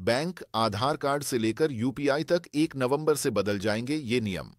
Bank, आधार card से लेकर UPI तक 1 नवंबर से बदल जाएंगे ये नियम।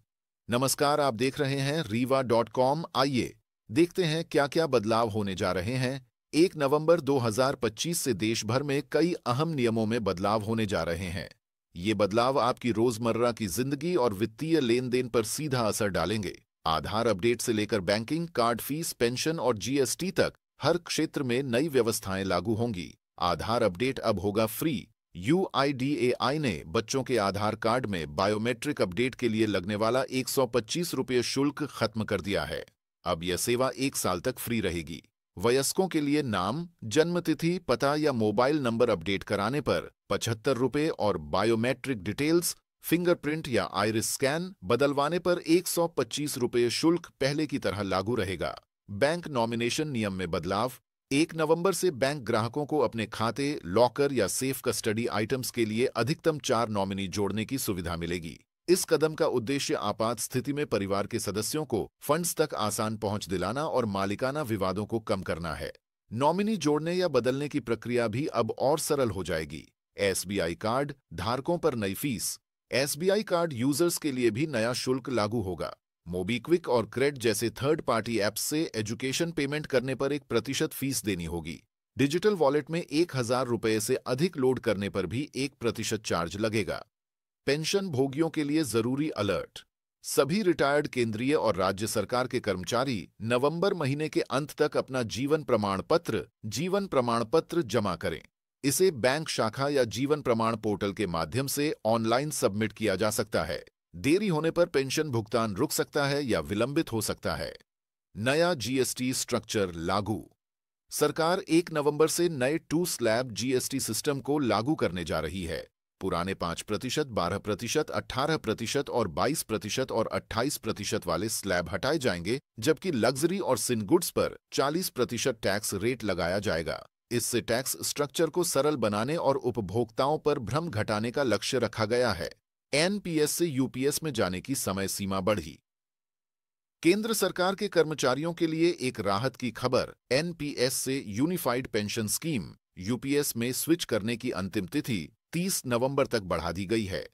नमस्कार, आप देख रहे हैं रीवा.com। आइए देखते हैं क्या क्या बदलाव होने जा रहे हैं। 1 नवंबर 2025 से देश भर में कई अहम नियमों में बदलाव होने जा रहे हैं। ये बदलाव आपकी रोजमर्रा की जिंदगी और वित्तीय लेन देन पर सीधा असर डालेंगे। आधार अपडेट से लेकर बैंकिंग, कार्ड फीस, पेंशन और जीएसटी तक हर क्षेत्र में नई व्यवस्थाएं लागू होंगी। आधार अपडेट अब होगा फ्री। यूआईडीएआई ने बच्चों के आधार कार्ड में बायोमेट्रिक अपडेट के लिए लगने वाला 125 रुपये शुल्क खत्म कर दिया है। अब यह सेवा 1 साल तक फ्री रहेगी। वयस्कों के लिए नाम, जन्मतिथि, पता या मोबाइल नंबर अपडेट कराने पर 75 रुपये और बायोमेट्रिक डिटेल्स, फिंगरप्रिंट या आइरिस स्कैन बदलवाने पर 125 रुपये शुल्क पहले की तरह लागू रहेगा। बैंक नॉमिनेशन नियम में बदलाव। 1 नवंबर से बैंक ग्राहकों को अपने खाते, लॉकर या सेफ कस्टडी आइटम्स के लिए अधिकतम 4 नॉमिनी जोड़ने की सुविधा मिलेगी। इस कदम का उद्देश्य आपात स्थिति में परिवार के सदस्यों को फंड्स तक आसान पहुंच दिलाना और मालिकाना विवादों को कम करना है। नॉमिनी जोड़ने या बदलने की प्रक्रिया भी अब और सरल हो जाएगी। एसबीआई कार्ड धारकों पर नई फीस। एसबीआई कार्ड यूजर्स के लिए भी नया शुल्क लागू होगा। मोबीक्विक और क्रेड जैसे थर्ड पार्टी ऐप्स से एजुकेशन पेमेंट करने पर 1% फीस देनी होगी। डिजिटल वॉलेट में 1000 रुपये से अधिक लोड करने पर भी 1% चार्ज लगेगा। पेंशन भोगियों के लिए जरूरी अलर्ट। सभी रिटायर्ड केंद्रीय और राज्य सरकार के कर्मचारी नवंबर महीने के अंत तक अपना जीवन प्रमाण पत्र जमा करें। इसे बैंक शाखा या जीवन प्रमाण पोर्टल के माध्यम से ऑनलाइन सबमिट किया जा सकता है। देरी होने पर पेंशन भुगतान रुक सकता है या विलंबित हो सकता है। नया जीएसटी स्ट्रक्चर लागू। सरकार 1 नवंबर से नए 2 स्लैब जीएसटी सिस्टम को लागू करने जा रही है। पुराने 5%, 12%, 18% और 22% और 28% वाले स्लैब हटाए जाएंगे, जबकि लग्जरी और सिन गुड्स पर 40% टैक्स रेट लगाया जाएगा। इससे टैक्स स्ट्रक्चर को सरल बनाने और उपभोक्ताओं पर भ्रम घटाने का लक्ष्य रखा गया है। एनपीएस से यूपीएस में जाने की समय सीमा बढ़ी। केंद्र सरकार के कर्मचारियों के लिए एक राहत की खबर। एनपीएस से यूनिफाइड पेंशन स्कीम यूपीएस में स्विच करने की अंतिम तिथि 30 नवंबर तक बढ़ा दी गई है।